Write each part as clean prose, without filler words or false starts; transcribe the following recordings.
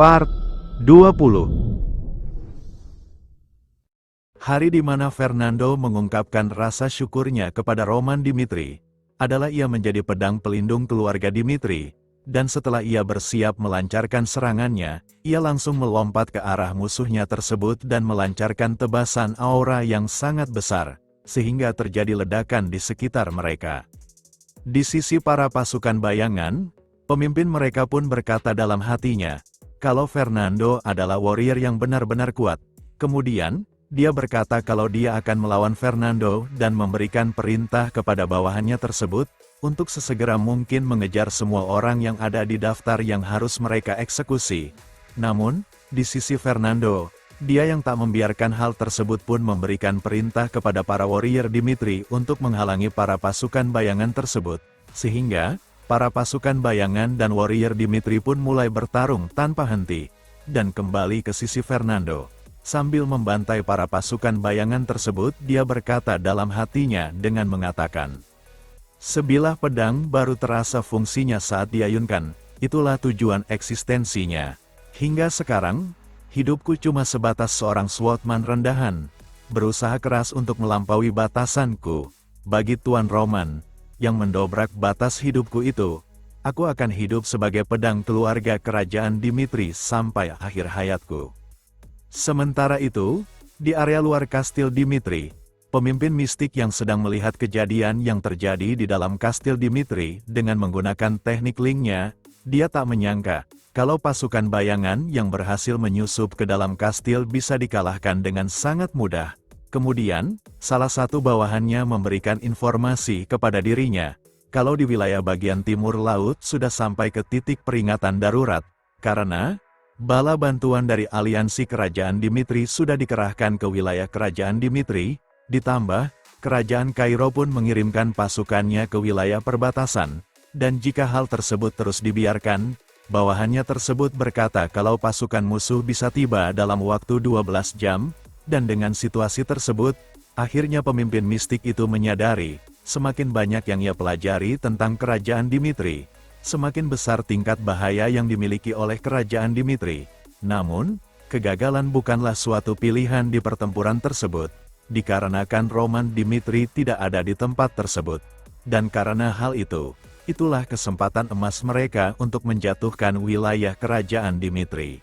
Part 20. Hari di mana Fernando mengungkapkan rasa syukurnya kepada Roman Dimitri, adalah ia menjadi pedang pelindung keluarga Dimitri, dan setelah ia bersiap melancarkan serangannya, ia langsung melompat ke arah musuhnya tersebut dan melancarkan tebasan aura yang sangat besar, sehingga terjadi ledakan di sekitar mereka. Di sisi para pasukan bayangan, pemimpin mereka pun berkata dalam hatinya, kalau Fernando adalah warrior yang benar-benar kuat. Kemudian, dia berkata kalau dia akan melawan Fernando dan memberikan perintah kepada bawahannya tersebut, untuk sesegera mungkin mengejar semua orang yang ada di daftar yang harus mereka eksekusi. Namun, di sisi Fernando, dia yang tak membiarkan hal tersebut pun memberikan perintah kepada para warrior Dimitri untuk menghalangi para pasukan bayangan tersebut, sehingga para pasukan bayangan dan warrior Dimitri pun mulai bertarung tanpa henti, dan kembali ke sisi Fernando. Sambil membantai para pasukan bayangan tersebut, dia berkata dalam hatinya dengan mengatakan, sebilah pedang baru terasa fungsinya saat diayunkan, itulah tujuan eksistensinya. Hingga sekarang, hidupku cuma sebatas seorang swordsman rendahan, berusaha keras untuk melampaui batasanku. Bagi Tuan Roman, yang mendobrak batas hidupku itu, aku akan hidup sebagai pedang keluarga kerajaan Dimitri sampai akhir hayatku. Sementara itu, di area luar kastil Dimitri, pemimpin mistik yang sedang melihat kejadian yang terjadi di dalam kastil Dimitri dengan menggunakan teknik linknya, dia tak menyangka kalau pasukan bayangan yang berhasil menyusup ke dalam kastil bisa dikalahkan dengan sangat mudah. Kemudian, salah satu bawahannya memberikan informasi kepada dirinya, kalau di wilayah bagian timur laut sudah sampai ke titik peringatan darurat, karena bala bantuan dari aliansi kerajaan Dimitri sudah dikerahkan ke wilayah kerajaan Dimitri, ditambah, kerajaan Kairo pun mengirimkan pasukannya ke wilayah perbatasan, dan jika hal tersebut terus dibiarkan, bawahannya tersebut berkata kalau pasukan musuh bisa tiba dalam waktu 12 jam, dan dengan situasi tersebut, akhirnya pemimpin mistik itu menyadari, semakin banyak yang ia pelajari tentang kerajaan Dimitri, semakin besar tingkat bahaya yang dimiliki oleh kerajaan Dimitri. Namun, kegagalan bukanlah suatu pilihan di pertempuran tersebut, dikarenakan Roman Dimitri tidak ada di tempat tersebut. Dan karena hal itu, itulah kesempatan emas mereka untuk menjatuhkan wilayah kerajaan Dimitri.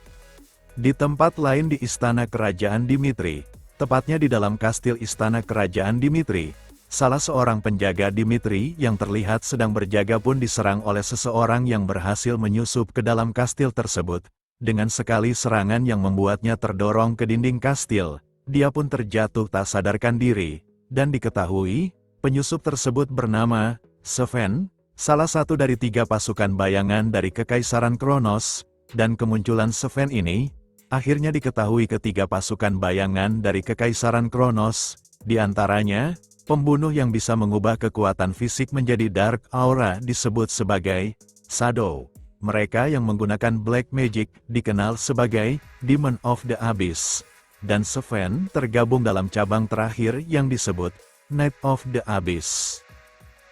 Di tempat lain di istana kerajaan Dimitri, tepatnya di dalam kastil istana kerajaan Dimitri, salah seorang penjaga Dimitri yang terlihat sedang berjaga pun diserang oleh seseorang yang berhasil menyusup ke dalam kastil tersebut. Dengan sekali serangan yang membuatnya terdorong ke dinding kastil, dia pun terjatuh tak sadarkan diri, dan diketahui, penyusup tersebut bernama Seven, salah satu dari 3 pasukan bayangan dari Kekaisaran Kronos, dan kemunculan Seven ini, akhirnya diketahui ketiga pasukan bayangan dari Kekaisaran Kronos, di antaranya, pembunuh yang bisa mengubah kekuatan fisik menjadi Dark Aura disebut sebagai Shadow. Mereka yang menggunakan Black Magic dikenal sebagai Demon of the Abyss. Dan Seven tergabung dalam cabang terakhir yang disebut Knight of the Abyss.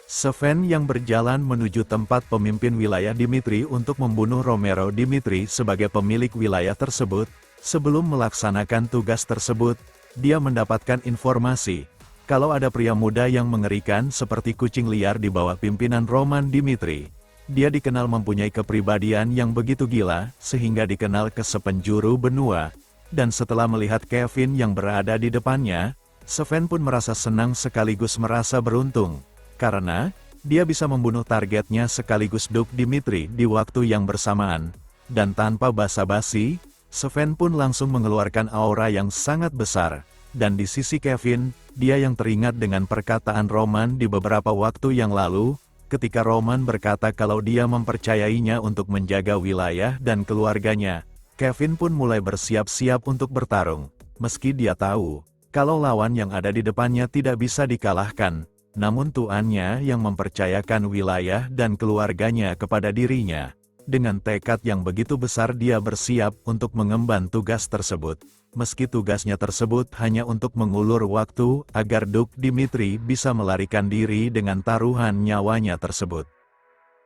Seven yang berjalan menuju tempat pemimpin wilayah Dimitri untuk membunuh Romero Dimitri sebagai pemilik wilayah tersebut. Sebelum melaksanakan tugas tersebut, dia mendapatkan informasi kalau ada pria muda yang mengerikan seperti kucing liar di bawah pimpinan Roman Dimitri. Dia dikenal mempunyai kepribadian yang begitu gila, sehingga dikenal ke sepenjuru benua. Dan setelah melihat Kevin yang berada di depannya, Seven pun merasa senang sekaligus merasa beruntung, karena dia bisa membunuh targetnya sekaligus Duke Dimitri di waktu yang bersamaan. Dan tanpa basa-basi, Seven pun langsung mengeluarkan aura yang sangat besar. Dan di sisi Kevin, dia yang teringat dengan perkataan Roman di beberapa waktu yang lalu, ketika Roman berkata kalau dia mempercayainya untuk menjaga wilayah dan keluarganya. Kevin pun mulai bersiap-siap untuk bertarung, meski dia tahu kalau lawan yang ada di depannya tidak bisa dikalahkan. Namun tuannya yang mempercayakan wilayah dan keluarganya kepada dirinya. Dengan tekad yang begitu besar dia bersiap untuk mengemban tugas tersebut. Meski tugasnya tersebut hanya untuk mengulur waktu agar Duke Dimitri bisa melarikan diri dengan taruhan nyawanya tersebut.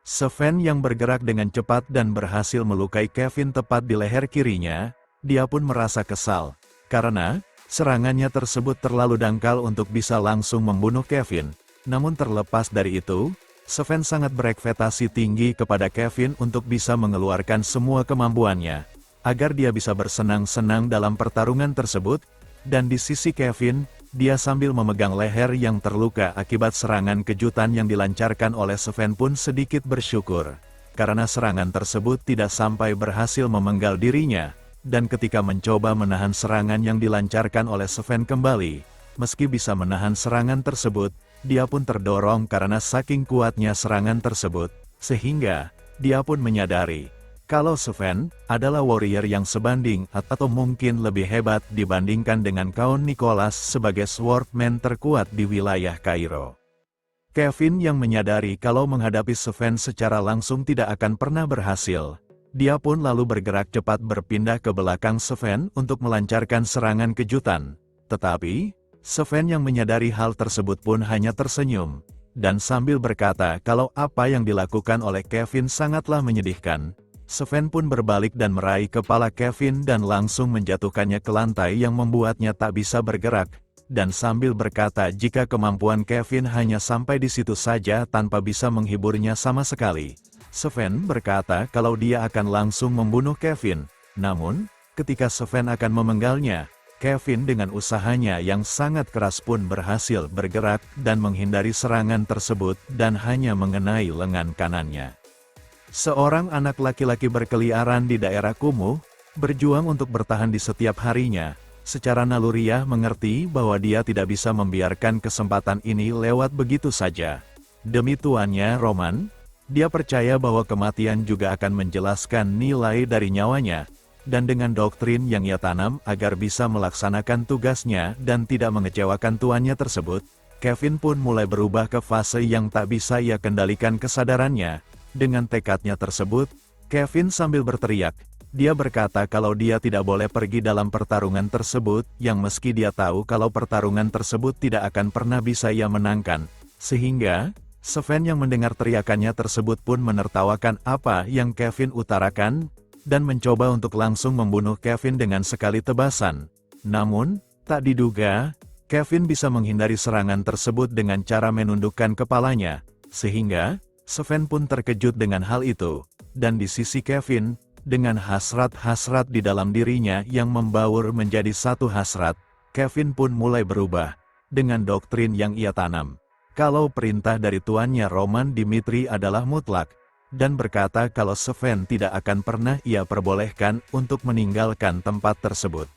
Sven yang bergerak dengan cepat dan berhasil melukai Kevin tepat di leher kirinya, dia pun merasa kesal, karena serangannya tersebut terlalu dangkal untuk bisa langsung membunuh Kevin. Namun terlepas dari itu, Sven sangat berekspektasi tinggi kepada Kevin untuk bisa mengeluarkan semua kemampuannya, agar dia bisa bersenang-senang dalam pertarungan tersebut, dan di sisi Kevin, dia sambil memegang leher yang terluka akibat serangan kejutan yang dilancarkan oleh Sven pun sedikit bersyukur, karena serangan tersebut tidak sampai berhasil memenggal dirinya, dan ketika mencoba menahan serangan yang dilancarkan oleh Sven kembali, meski bisa menahan serangan tersebut, dia pun terdorong karena saking kuatnya serangan tersebut, sehingga dia pun menyadari kalau Sven adalah warrior yang sebanding atau mungkin lebih hebat dibandingkan dengan Count Nicholas sebagai swordman terkuat di wilayah Kairo. Kevin yang menyadari kalau menghadapi Sven secara langsung tidak akan pernah berhasil, dia pun lalu bergerak cepat berpindah ke belakang Sven untuk melancarkan serangan kejutan. Tetapi, Sven yang menyadari hal tersebut pun hanya tersenyum, dan sambil berkata kalau apa yang dilakukan oleh Kevin sangatlah menyedihkan, Sven pun berbalik dan meraih kepala Kevin dan langsung menjatuhkannya ke lantai yang membuatnya tak bisa bergerak, dan sambil berkata jika kemampuan Kevin hanya sampai di situ saja tanpa bisa menghiburnya sama sekali. Sven berkata kalau dia akan langsung membunuh Kevin, namun, ketika Sven akan memenggalnya, Kevin dengan usahanya yang sangat keras pun berhasil bergerak dan menghindari serangan tersebut dan hanya mengenai lengan kanannya. Seorang anak laki-laki berkeliaran di daerah kumuh, berjuang untuk bertahan di setiap harinya, secara naluriah mengerti bahwa dia tidak bisa membiarkan kesempatan ini lewat begitu saja. Demi tuannya Roman, dia percaya bahwa kematian juga akan menjelaskan nilai dari nyawanya, dan dengan doktrin yang ia tanam agar bisa melaksanakan tugasnya dan tidak mengecewakan tuannya tersebut, Kevin pun mulai berubah ke fase yang tak bisa ia kendalikan kesadarannya. Dengan tekadnya tersebut, Kevin sambil berteriak, dia berkata kalau dia tidak boleh pergi dalam pertarungan tersebut, yang meski dia tahu kalau pertarungan tersebut tidak akan pernah bisa ia menangkan, sehingga Sven yang mendengar teriakannya tersebut pun menertawakan apa yang Kevin utarakan, dan mencoba untuk langsung membunuh Kevin dengan sekali tebasan. Namun, tak diduga, Kevin bisa menghindari serangan tersebut dengan cara menundukkan kepalanya, sehingga Sven pun terkejut dengan hal itu, dan di sisi Kevin, dengan hasrat-hasrat di dalam dirinya yang membaur menjadi satu hasrat, Kevin pun mulai berubah, dengan doktrin yang ia tanam. Kalau perintah dari tuannya Roman Dimitri adalah mutlak, dan berkata kalau Sven tidak akan pernah ia perbolehkan untuk meninggalkan tempat tersebut.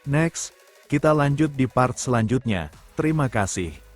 Next, kita lanjut di part selanjutnya. Terima kasih.